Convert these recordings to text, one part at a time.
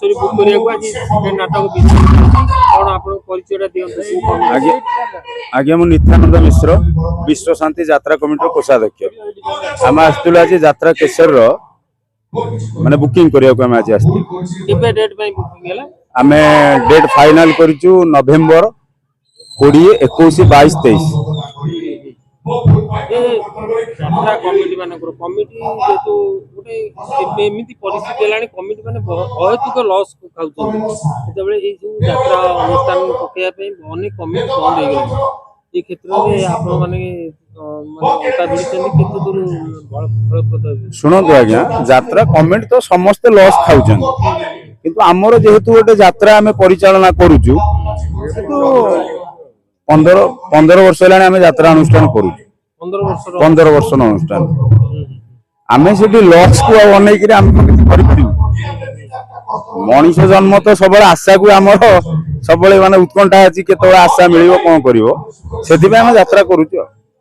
sorry book करिया को आज सेकंड नाटक कोन आपन परिचयटा दियंत आगे आगे मु नित्यानंद मिश्र विश्व शांति यात्रा कमिटी कोषाध्यक्ष हम आस्तुल आज यात्रा केसर रो माने बुकिंग करिया को हम आज आस्ती केबे डेट पई बुकिंग हैला आमे डेट फाइनल करिचु नवेम्बर 20 21 22 23 यात्रा कमिटी मानकर कमिटी जेतु गोटे एमिति परिस्थिति हेलानी कमिटी माने बहुत लॉस खाउछन जेतबेले ए सब यात्रा अनुष्ठान पकेया पे अनेक कमिटी बंद हो गेल ए क्षेत्र में आपण माने माने ओटा बिचन केते दूर फलप्रद सुनो तो आज्ञा यात्रा कमिटी तो समस्त लॉस खाउछन किंतु हमरो जेहेतु गोटे यात्रा हमें परिचालना करूछु तो 15 वर्ष हेलानी आमे यात्रा अनुष्ठान करू 15 वर्ष अनुष्ठान आमे सेठी लॉस को अनै कि आमे करि परिबु मनीष जन्म तो सब आशा को हमर सब माने उत्कंठा अछि केतो आशा मिलिबो कोन करिवो सेति पे आमे यात्रा करूछु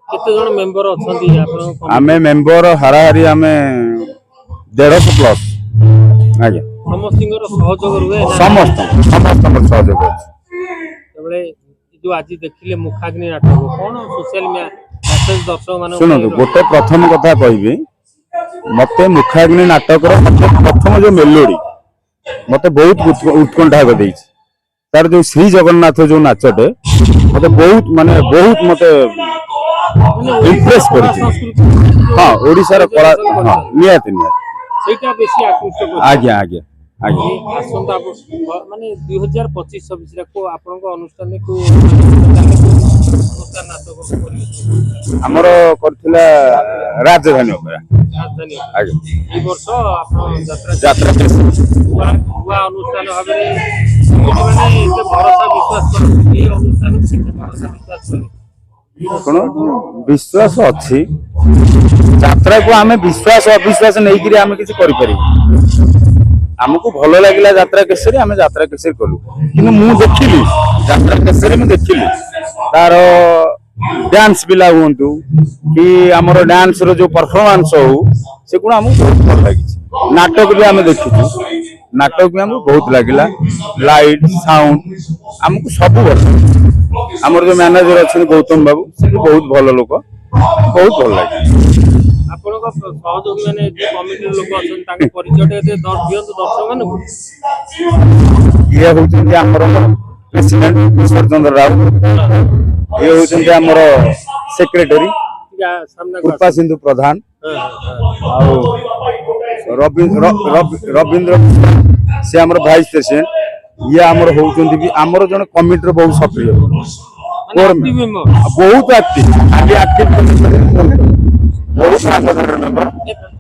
केते जण मेंबर अछंती आपण आमे मेंबर हाराहारी आमे 150 प्लस आज्ञा समस्तिंगर सहयोग रुए समस्त सहयोग अछि तबले जो आज देखिले मुखाग्नि नाटक कोन सोशल मेसेज दर्शक माने सुनो गोटे प्रथम कथा कहबी मते मुखाग्नि नाटक रो प्रथम जो मेलोडी मते बहुत उत्कंठा कर देछि तार जो श्री जगन्नाथ जो नाचटे मते बहुत माने बहुत मते इंप्रेस करिछि हां ओडिसा रो कला हां नियत सेटा बेसी आकृष्ट कर आज्ञा आज्ञा आज्ञा आसंता माने 2025 26 रा को आपन को अनुष्ठान को अनुष्ठान नाटक करियो हमरो करथिला राजधानी ओपेरा राजधानी आज्ञा ई वर्ष आपन यात्रा हुआ अनुष्ठान भाबे माने एते भरोसा विश्वास कर ई अनुष्ठान से भरोसा विश्वास कर कोन विश्वास अछि यात्रा को हमें विश्वास अविश्वास नहीं कि हमें किसी करि पारि हमको भलो लागिला यात्रा केसरी हमें यात्रा केसरी कलु किनु मु देखिली यात्रा केसरी में देखिली तार डांस बिला हुंतु कि हमर डांस रो जो परफॉर्मेंस हो से गुण हमको बहुत भल लागि नाटक भी हमें देखिछु नाटक भी हमको बहुत लागिला लाइट साउंड हमको सब भल हमर जो मैनेजर अछि गौतम बाबू से बहुत भलो लोक बहुत भल लागि आपण को सहयोगी माने जे कमिटी लोक अछन ताके परिचय दे दियंत दर्शक माने ये होचन हमर प्रेसिडेंट ईश्वर चंद्र राव ये होचन हमर सेक्रेटरी कृपा सिंधु प्रधान रविंद्र से हमर वाइस प्रेसिडेंट ये हमर होचन भी हमर जन कमिटी रो बहुत सक्रिय बहुत एक्टिव खाली एक्टिव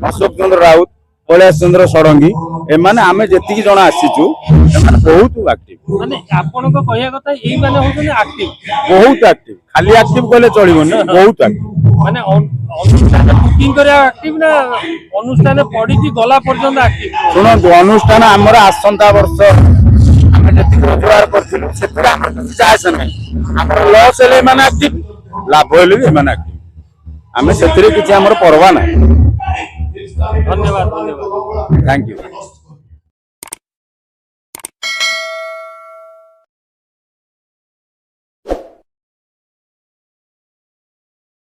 अशोक चंद्र राउत कैलाश चंद्र षडंगी एमाने आमे जेतिकी जण आसीचु एमाने बहुत एक्टिव माने आपण को कहया कथा एई माने होछन एक्टिव बहुत एक्टिव खाली एक्टिव कहले चलिबो न बहुत एक्टिव माने अनुष्ठान बुकिंग करे एक्टिव ना अनुष्ठान पड़ी की गला पर्यंत एक्टिव सुनंतु अनुष्ठान हमर आसंता वर्ष आमे जेतिकी रोजगार करथिलु सेतरा हमर जायस नै हमर लॉस हेले माने एक्टिव लाभ हेले भी माने एक्टिव आमे सेतरे किछि हमर परवा नै धन्यवाद धन्यवाद थैंक यू